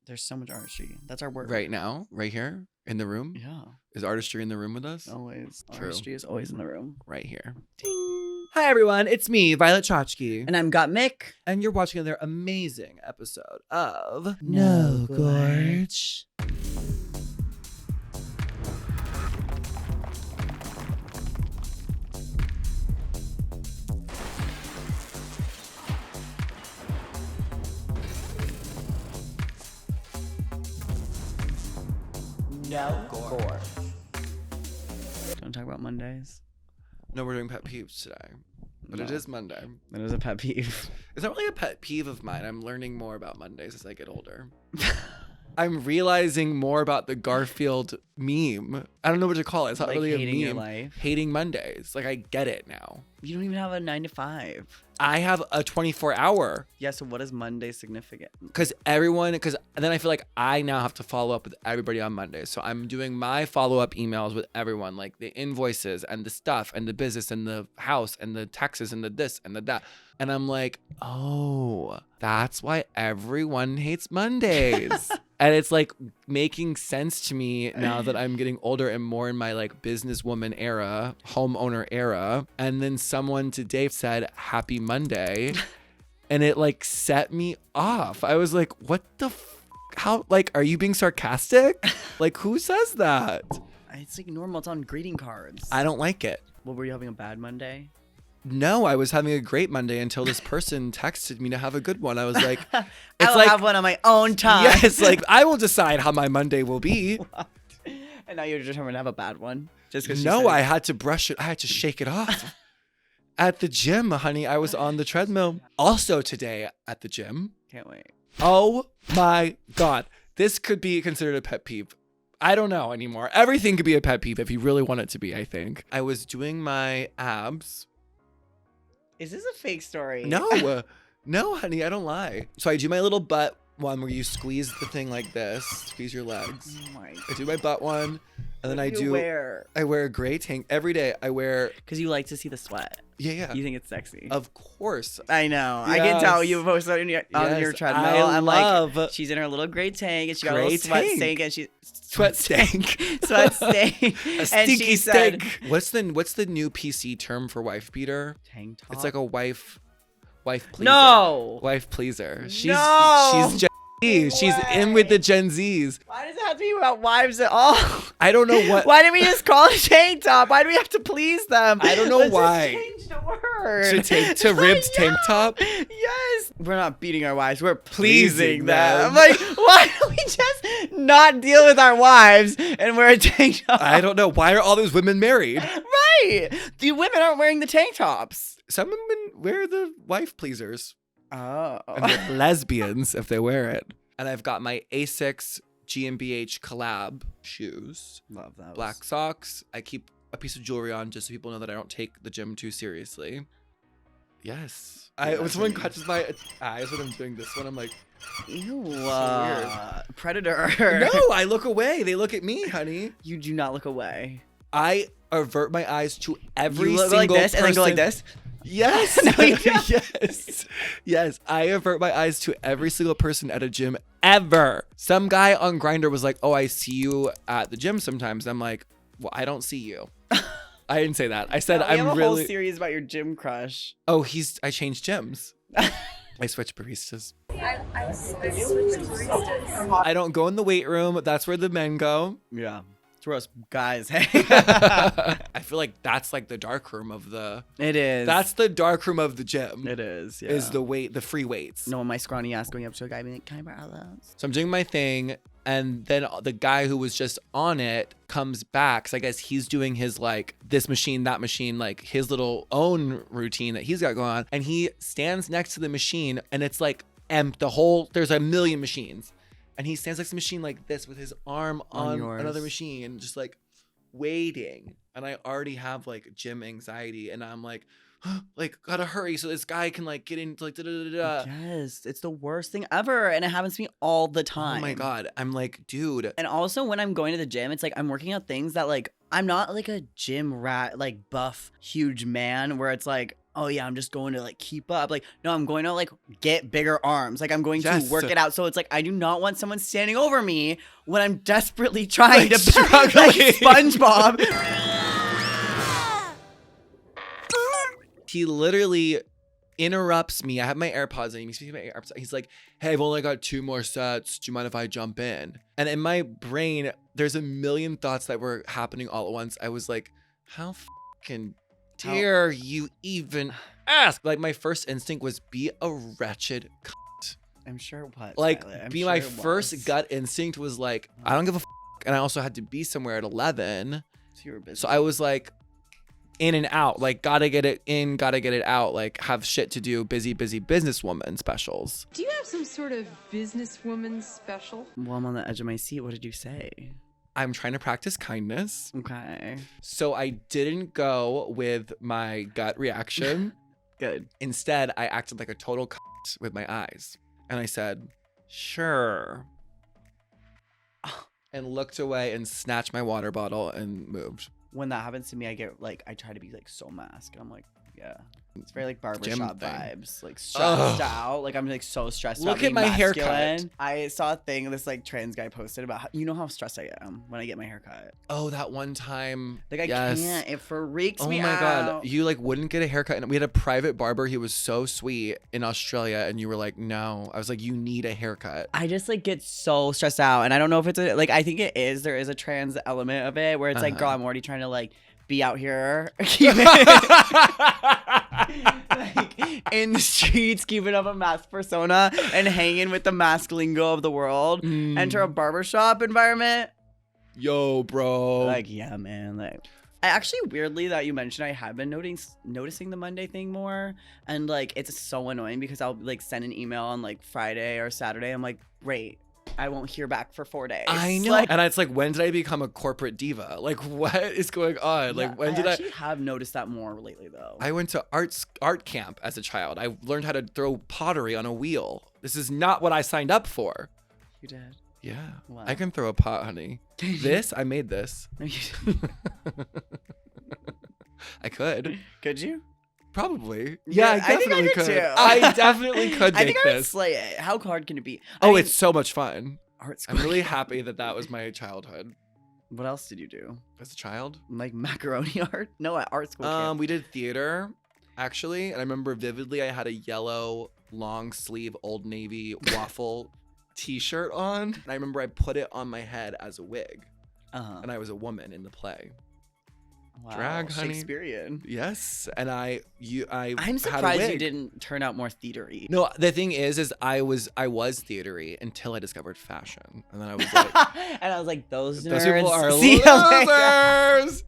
There's so much artistry. That's our work. Right now, right here in the room. Yeah. Is artistry in the room with us? Always. True. Artistry is always in the room. Right here. Ding. Hi everyone, it's me, Violet Chachki. And I'm Gottmik. And you're watching another amazing episode of No Gorge. No Gorge. Don't talk about Mondays. No, we're doing pet peeves today. But it No. is Monday. That is a pet peeve. It's not really a pet peeve of mine. I'm learning more about Mondays as I get older. I'm realizing more about the Garfield meme. I don't know what to call it. It's not Like really a hating meme. your life. Hating Mondays. Like, I get it now. You don't even have a 9 to 5. I have a 24-hour. Yeah, so what is Monday significant? Because then I feel like I now have to follow up with everybody on Monday. So I'm doing my follow-up emails with everyone, like the invoices and the stuff and the business and the house and the taxes and the this and the that. And I'm like, oh, that's why everyone hates Mondays. And it's like making sense to me now that I'm getting older and more in my like businesswoman era, homeowner era. And then someone today said, Happy Monday. And it like set me off. I was like, what the how, like, are you being sarcastic? Like, who says that? It's like normal. It's on greeting cards. I don't like it. What, were you having a bad Monday? No, I was having a great Monday until this person texted me to have a good one. I was like, I it's will like, have one on my own time. yes, like I will decide how my Monday will be. And now you're determined to have a bad one? Just because No, I had to brush it. I had to shake it off. At the gym, honey, I was on the treadmill. Also today at the gym. Can't wait. Oh my God. This could be considered a pet peeve. I don't know anymore. Everything could be a pet peeve if you really want it to be, I think. I was doing my abs. Is this a fake story? No, no, honey, I don't lie. So I do my little butt one where you squeeze the thing like this, squeeze your legs. Oh my. I do my butt one, and then I wear? wear a gray tank every day. I wear, Because you like to see the sweat. yeah. You think it's sexy. Of course. I know. I can tell Yes. you post on your Yes, treadmill. I I'm love like, she's in her little gray tank and she got a gray little sweat tank. stink and she Sweat stank. sweat stink. A And stinky she said, stink. What's the new PC term for wife beater? tank top. It's like a wife pleaser. No. Wife pleaser. She's No. Gen Z. She's in with the Gen Zs. Why does it have to be about wives at all? I don't know what. Why didn't we just call it tank top? Why do we have to please them? I don't know Let's why. Just change the word. To ribs tank top? Yes. We're not beating our wives. We're Pleasing pleasing them. them. Like, why don't we just not deal with our wives and wear a tank top? I don't know. Why are all those women married? Right. The women aren't wearing the tank tops. Some women wear the wife pleasers. Oh. And they're lesbians if they wear it. And I've got my Asics GmbH collab shoes. Love those. Black socks. I keep a piece of jewelry on just so people know that I don't take the gym too seriously. Yes. Yeah, When someone that's catches my eyes when I'm doing this one, I'm like, Ew. weird. Predator. no, I look away. They look at me, honey. You do not look away. I avert my eyes to every You look single like this and then go like person- this. Yes. No, you don't. Yes. Yes. I avert my eyes to every single person at a gym ever. Some guy on Grindr was like, oh, I see you at the gym sometimes. I'm like, well, I don't see you. I didn't say that. I said, No, we have I'm a really. whole series about your gym crush. Oh, I changed gyms. I switched baristas. I switched baristas. I don't go in the weight room. That's where the men go. Yeah. It's where us guys hang. I feel like that's like the dark room of the. It is. That's the dark room of the gym. It is. Yeah. Is the free weights. No, my scrawny ass going up to a guy being like, "Can I borrow those?" So I'm doing my thing, and then the guy who was just on it comes back. So I guess he's doing his like this machine, that machine, like his little own routine that he's got going on. And he stands next to the machine, and it's like there's a million machines. And he stands next to the machine like this with his arm on yours. another machine, just like waiting. And I already have like gym anxiety, and I'm like, like gotta hurry so this guy can like get into like da da da da. Yes, it's the worst thing ever, and it happens to me all the time. Oh my God. I'm like, dude. And also when I'm going to the gym, it's like I'm working out things that like I'm not like a gym rat, like buff, huge man where it's like, oh yeah, I'm just going to like keep up. Like, no, I'm going to like get bigger arms. Like I'm going to Yes. work it out. So it's like I do not want someone standing over me when I'm desperately trying Like, to struggling. like SpongeBob. He literally interrupts me. I have my AirPods in. He's my AirPods. He's like, hey, I've only got 2 more sets. Do you mind if I jump in? And in my brain, there's a million thoughts that were happening all at once. I was like, how fucking dare you even ask? Like, my first instinct was be a wretched cunt. I'm sure it was. Like, Violet. I'm be sure my it was. first gut instinct was like, I don't give a and I also had to be somewhere at 11. So you were busy. So I was like, in and out, like gotta get it in, gotta get it out, like have shit to do, busy businesswoman specials. Do you have some sort of businesswoman special? Well, I'm on the edge of my seat. What did you say? I'm trying to practice kindness. Okay. So I didn't go with my gut reaction. Good. Instead, I acted like a total cunt with my eyes. And I said, sure. And looked away and snatched my water bottle and moved. When that happens to me, I get like, I try to be like so masked. I'm like, yeah. It's very like Gym barbershop thing. vibes. Like stressed Ugh. out. Like I'm like so stressed Look out. at being my haircut. masculine. I saw a thing this like trans guy posted about how, you know how stressed I am when I get my haircut. Oh, that one time. Like I yes. can't. It freaks Oh me my out. god, you like wouldn't get a haircut, and we had a private barber. He was so sweet in Australia, and you were like, no. I was like, you need a haircut. I just like get so stressed out, and I don't know if it's a, like I think it is. There is a trans element of it where it's like, girl, I'm already trying to like be out here, like in the streets, keeping up a mask persona and hanging with the mask lingo of the world. Enter a barbershop environment. Yo, bro. Like, yeah, man. Like, I actually weirdly that you mentioned I have been noticing the Monday thing more, and like it's so annoying because I'll like send an email on like Friday or Saturday. I'm like, great, I won't hear back for 4 days. I know. Like, And it's like, when did I become a corporate diva? Like, what is going on? Like, when did I actually have noticed that more lately though. I went to art camp as a child. I learned how to throw pottery on a wheel. This is not what I signed up for. You did. Yeah. Wow. I can throw a pot, honey. This, I made this. No, you didn't. I could. Could you? Probably. Yeah, Yeah, I I think I definitely could could. too. I definitely could I make think I would this. slay it. How hard can it be? Oh, it's so much fun. art I'm school. really happy that that was my childhood. What else did you do? As a child? Like macaroni art? No, at art school. camp. We did theater, actually. And I remember vividly I had a yellow long sleeve Old Navy waffle t-shirt on. And I remember I put it on my head as a wig. Uh-huh. And I was a woman in the play. Wow. drag, honey. Shakespearean. Yes. And I I'm had a surprised you wig. didn't turn out more theatery. No, the thing is I was theatery until I discovered fashion. And then I was like, And I was like, those those nerds. people are See you later. losers.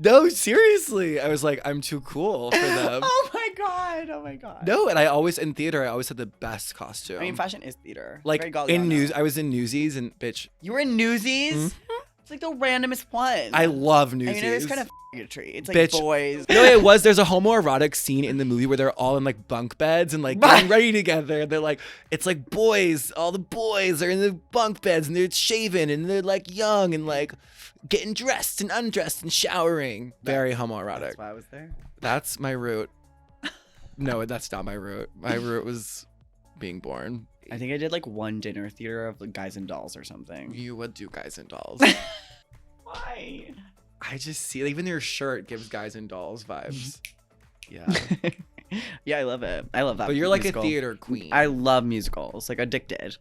No, seriously. I was like, I'm too cool for them. Oh my god. Oh my god. No, and in theater, I always had the best costume. I mean, fashion is theater. like Very in Galliano. news, I was in Newsies and bitch, You were in Newsies? It's like the randomest one. I love I Newsies. mean, it is kind of a treat. It's like Bitch. boys. You know what it was? There's a homoerotic scene in the movie where they're all in like bunk beds and like getting ready together. They're like, it's like boys, all the boys are in the bunk beds and they're shaven and they're like young and like getting dressed and undressed and showering. Very homoerotic. That's why I was there. That's my root. No, that's not my root. My root was being born. I think I did like one dinner theater of like Guys and Dolls or something. You would do Guys and Dolls. Why? I just see, even your shirt gives Guys and Dolls vibes. Yeah. Yeah, I love it. I love that. But you're like musical. a theater queen. I love musicals. Like addicted.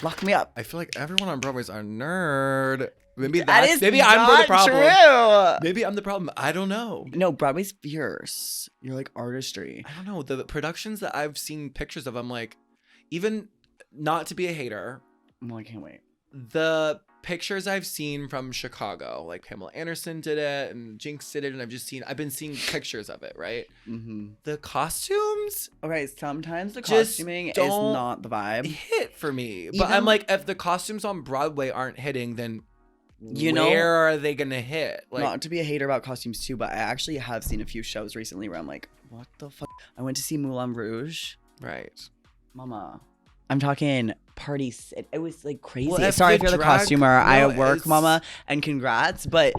Lock me up. I feel like everyone on Broadway's a nerd. Maybe That that's is maybe I'm not the problem. true. Maybe I'm the problem. I don't know. No, Broadway's fierce. You're like artistry. I don't know. The productions that I've seen pictures of, I'm like, even not to be a hater, Well, I can't wait. the pictures I've seen from Chicago, like Pamela Anderson did it and Jinx did it, and I've been seeing pictures of it, right? Mm-hmm. The costumes Okay, sometimes the Just costuming is don't not the vibe. hit for me. But Even- I'm like, if the costumes on Broadway aren't hitting, then You know- where are they gonna hit? Like, Not to be a hater about costumes too, but I actually have seen a few shows recently where I'm like, what the fuck? I went to see Moulin Rouge. right. Mama. I'm talking parties. It was like crazy. Well, if Sorry the if you're the drag- costumer. I no, work, it's- mama, and congrats. But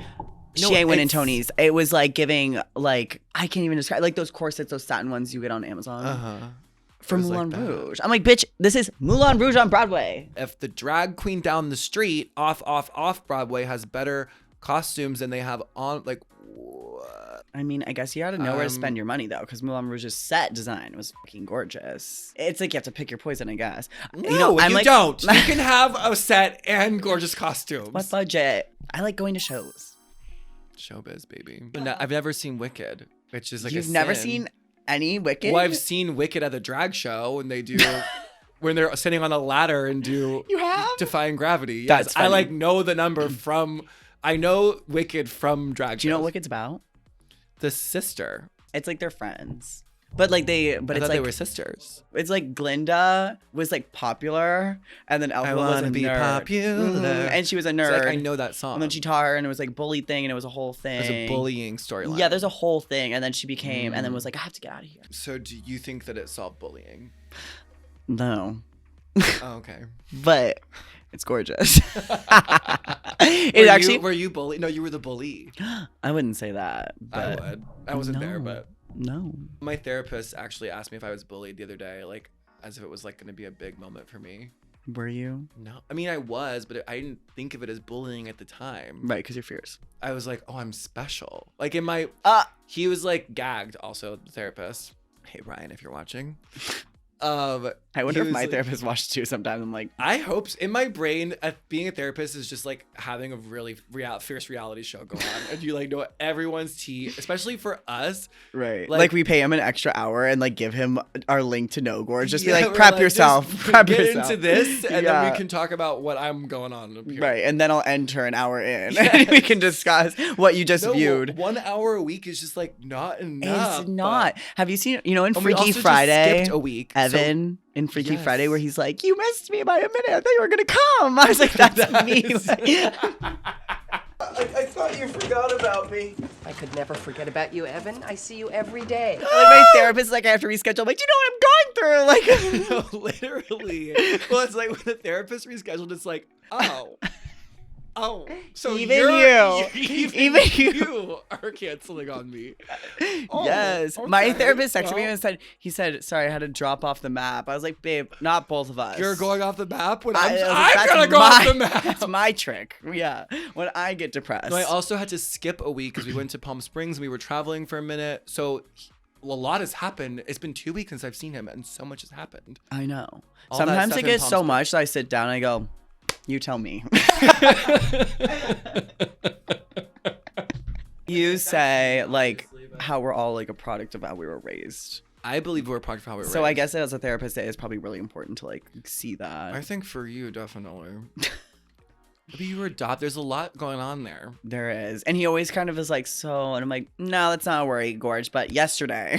She ain't winning Tony's. It was like giving like I can't even describe like those corsets, those satin ones you get on Amazon. For Moulin Rouge. I'm like, bitch, this is Moulin Rouge on Broadway. If the drag queen down the street off Broadway has better costumes than they have on, like, what? I mean, I guess you gotta know where to spend your money though, because Moulin Rouge's set design was fucking gorgeous. It's like you have to pick your poison, I guess. No, you don't. You can have a set and gorgeous costumes. What budget? I like going to shows. Showbiz, baby. I've never seen Wicked, which is like You've never seen any Wicked? Well, I've seen Wicked at the drag show when they do, when they're sitting on a ladder and do You have? Defying Gravity. Yes, That's funny. I like know the number from, I know Wicked from drag shows. Do you know what Wicked's about? The sister. It's like they're friends. But like I it's thought like they were sisters. it's like Glinda was like popular, and then Elsa was a nerd. Popular. And she was a It's nerd. like, I know that song. And then she taught her, and it was like bully thing, and it was a whole thing. There's a bullying storyline. Yeah, there's a whole thing, and then she became, and then was like, I have to get out of here. So do you think that it solved bullying? No, Oh, okay. but it's gorgeous. It actually. Were you bullied? No, you were the bully. I wouldn't say that. I But would. I wasn't there, No. but no. my therapist actually asked me if I was bullied the other day, like as if it was like going to be a big moment for me. Were you? No, I mean I was, but I didn't think of it as bullying at the time. Right, because you're fierce. I was like, oh, I'm special. Like in my, he was like gagged. Also, the therapist. Hey Ryan, if you're watching. I wonder he if my was like- therapist watched too. Sometimes I'm like, I hope in my brain, being a therapist is just like having a really fierce reality show go on, and you like know everyone's tea, especially for us. right. Like- Like we pay him an extra hour and like give him our link to No Gorge. Just Yeah, be like, we're prep like, yourself. just Prep get yourself. into this, and then Yeah. we can talk about what I'm going on up here. Right, and then I'll enter an hour in, and we can discuss what you just No, viewed. 1 hour a week is just like not enough. It's not. Have you seen? You know, in And we Freaky also just Friday, skipped a week. so- Evan in Freaky Yes. Friday, where he's like, "You missed me by a minute. I thought you were gonna come." I was like, "That's me." I thought you forgot about me. I could never forget about you, Evan. I see you every day. Like, my therapist is like, I have to reschedule. I'm like, do you know what I'm going through? Like, No, literally. Well, it's like when the therapist rescheduled, it's like, oh, so Even you're- you. even Even you. you are canceling on me. Oh, yes. My okay. therapist texted me Well, and said, he said, sorry, I had to drop off the map. I was like, babe, not both of us. You're going off the map when I was like, I'm "That's gonna go off the my- map. That's my trick. Yeah. When I get depressed. No, I also had to skip a week because we went to Palm Springs and we were traveling for a minute. So a lot has happened. It's been 2 weeks since I've seen him, and so much has happened. I know. All that Sometimes stuff it in gets Palm so Springs. much that I sit down and I go, you tell me. You say like how we're all like a product of how we were raised. I believe we're a product of how we were So I raised. guess as a therapist, it is probably really important to like see that. I think for you, definitely. Maybe you were adopted. There's a lot going on there. There is. And he always kind of is like, so, and I'm like, no, that's not a worry, Gorge, but yesterday.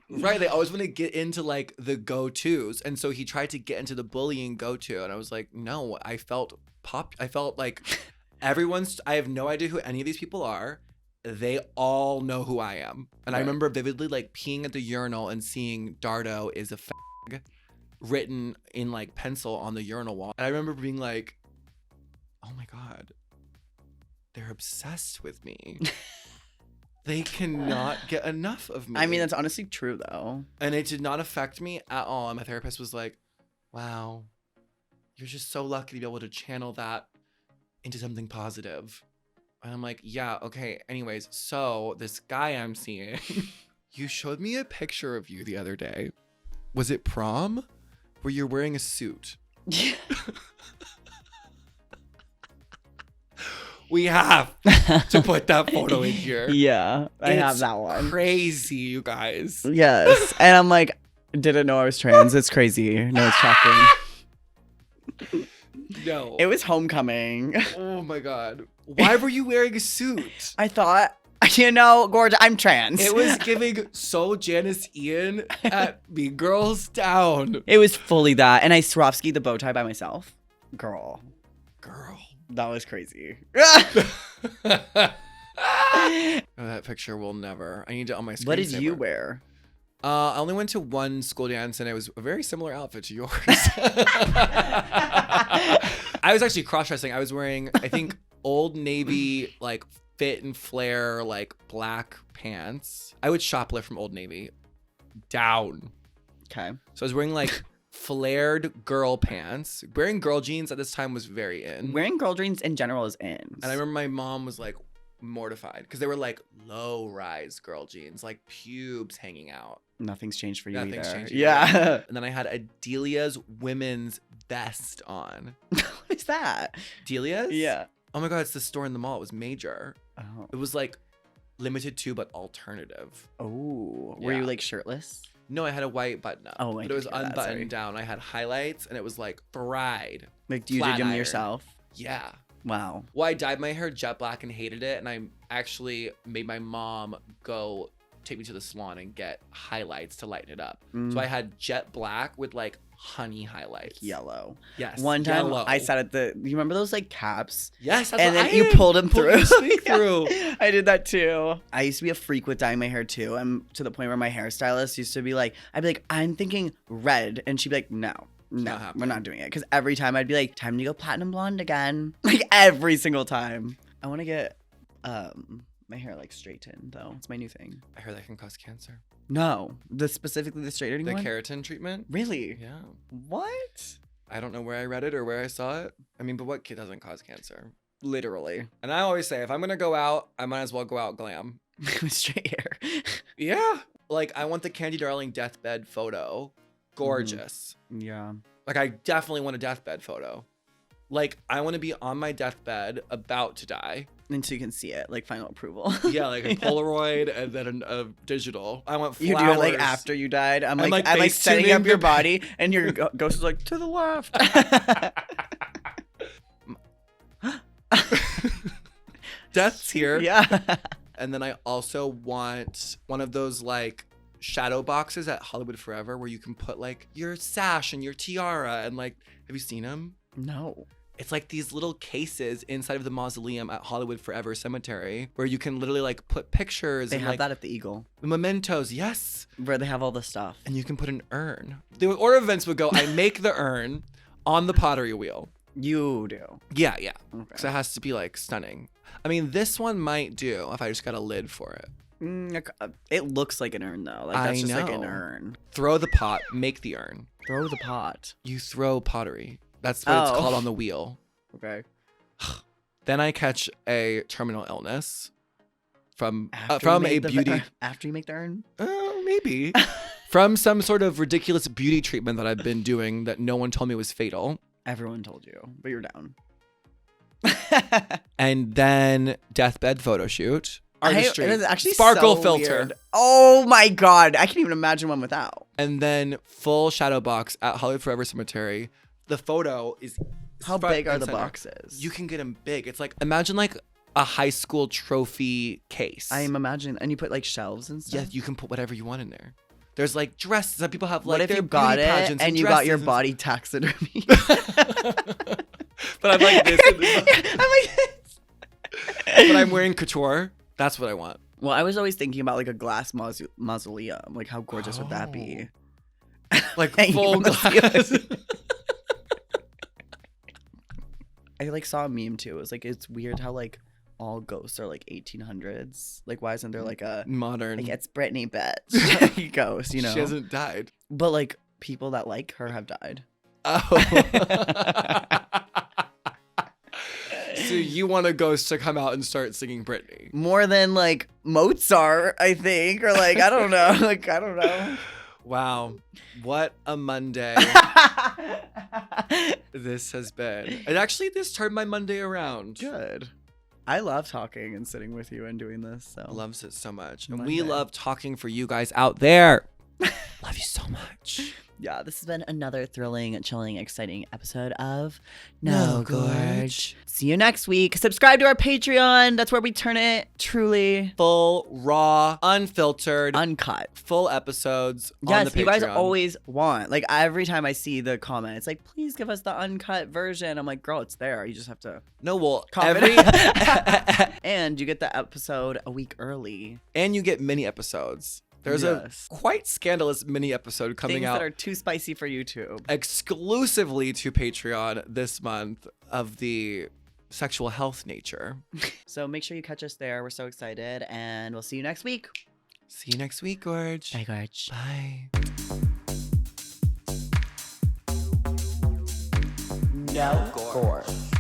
Right, they always want to get into like the go-tos, and so he tried to get into the bullying go-to, and I was like, no, I felt like everyone's, I have no idea who any of these people are. They all know who I am. And I remember vividly like peeing at the urinal and seeing Dardo is a fag written in like pencil on the urinal wall. And I remember being like, oh my God, they're obsessed with me. They cannot get enough of me. I mean, that's honestly true though. And it did not affect me at all. And my therapist was like, wow, you're just so lucky to be able to channel that into something positive. And I'm like, yeah, okay. Anyways, so this guy I'm seeing, you showed me a picture of you the other day. Was it prom? Where you're wearing a suit. We have to put that photo in here. Yeah, I have It's that one. Crazy, you guys. Yes. And I'm like, didn't know I was trans. It's crazy. No, it's shocking. No. It was homecoming. Oh my God. Why were you wearing a suit? I thought, you know, Gorge, I'm trans. It was giving so Janice Ian at Mean Girls down. It was fully that. And I Swarovski the bow tie by myself. Girl. That was crazy. Oh, that picture will never. I need it on my screen. What did you wear? I only went to one school dance, and it was a very similar outfit to yours. I was actually cross-dressing. I was wearing, I think, Old Navy, like fit and flare, like black pants. I would shoplift from Old Navy down. Okay. So I was wearing like flared girl pants. Wearing girl jeans at this time was very in. Wearing girl jeans in general is in. And I remember my mom was like mortified because they were like low rise girl jeans, like pubes hanging out. Nothing's changed for you Nothing's either. changed. Yeah. And then I had a Delia's women's vest on. What's that? Delia's? Yeah. Oh my God, it's the store in the mall. It was major. Oh. It was like limited to, but alternative. Oh. Were Yeah. you like shirtless? No, I had a white button up. Oh, I but it was didn't get that, unbuttoned sorry. down. I had highlights and it was like fried. Like, do you Flat did them iron. yourself? Yeah. Wow. Well, I dyed my hair jet black and hated it. And I actually made my mom go take me to the salon and get highlights to lighten it up. So I had jet black with like honey highlights. Yellow. Yes. One time yellow. I sat at the. You remember those like caps? Yes. That's And what then I you did. pulled them Pulled through. the snake through. I did that too. I used to be a freak with dyeing my hair too. I'm to the point where my hairstylist used to be like, I'd be like, I'm thinking red, and she'd be like, no, not happening. we're not doing it. Because every time I'd be like, time to go platinum blonde again. Like every single time. I want to get my hair like straightened though. It's my new thing. I heard that can cause cancer. No, specifically the straightening The one. keratin treatment? Really? Yeah. What? I don't know where I read it or where I saw it. I mean, but what kid doesn't cause cancer? Literally. And I always say, if I'm gonna go out, I might as well go out glam. With straight hair. Yeah. Like, I want the Candy Darling deathbed photo. Gorgeous. Yeah. Like, I definitely want a deathbed photo. Like, I want to be on my deathbed, about to die. And so you can see it, like final approval. Yeah, like a Polaroid and then a digital. I want flowers. You do it like after you died. I'm like face setting tuning up your the- body, and your ghost is like to the left. Death's here. Yeah. And then I also want one of those like shadow boxes at Hollywood Forever where you can put like your sash and your tiara and like, have you seen them? No. It's like these little cases inside of the mausoleum at Hollywood Forever Cemetery where you can literally like put pictures They and have like that at the Eagle, mementos. Yes. where they have all the stuff. And you can put an urn. The order of events would go, I make the urn on the pottery wheel. You do. Yeah. Okay. So it has to be like stunning. I mean, this one might do if I just got a lid for it. It looks like an urn though. Like that's I just like an know. urn. Throw the pot, make the urn. Throw the pot. You throw pottery. That's what it's Oh. called on the wheel. Okay. Then I catch a terminal illness from After you a make the beauty. After you make the urn. Maybe from some sort of ridiculous beauty treatment that I've been doing that no one told me was fatal. Everyone told you, but you're down. And then deathbed photo shoot. Artistry. It is actually sparkle so filter. weird. Oh my god, I can't even imagine one without. And then full shadow box at Hollywood Forever Cemetery. The photo is How front big are and the center. boxes? You can get them big. It's like, imagine like a high school trophy case. I'm imagining, and you put like shelves and stuff. Yeah, you can put whatever you want in there. There's like dresses. Some people have like What if their you got beauty it pageants and you got your dresses and body taxidermy? But I'm like this. I'm like this. But I'm wearing couture. That's what I want. Well, I was always thinking about like a glass mausoleum. Like, how gorgeous would that be? Like Hanging full from the glass. ceiling. I like saw a meme too. It was like, it's weird how like all ghosts are like 1800s. Like, why isn't there like a Modern. like it's Britney bitch ghost? You know, She hasn't died. but like people that like her have died. Oh. So you want a ghost to come out and start singing Britney? More than like Mozart, I think, or like I don't know. Like I don't know. Wow. What a Monday this has been. And actually, this turned my Monday around. Good. I love talking and sitting with you and doing this. So Loves it so much. And Monday. we love talking for you guys out there. Love you so much. yeah, this has been another thrilling, chilling, exciting episode of No No Gorge. Gorge. See you next week. Subscribe to our Patreon. That's where we turn it truly Full, raw, unfiltered, uncut. full episodes on Yes, the you guys Patreon. always want. Like every time I see the comment, it's like, please give us the uncut version. I'm like, girl, it's there. You just have to No, well, comment. every and you get the episode a week early. and you get mini episodes. There's Yes. a quite scandalous mini episode coming Things out that are too spicy for YouTube. exclusively to Patreon this month of the sexual health nature. So make sure you catch us there. We're so excited, and we'll see you next week. See you next week, Gorge. Bye, Gorge. Bye. No Gorge.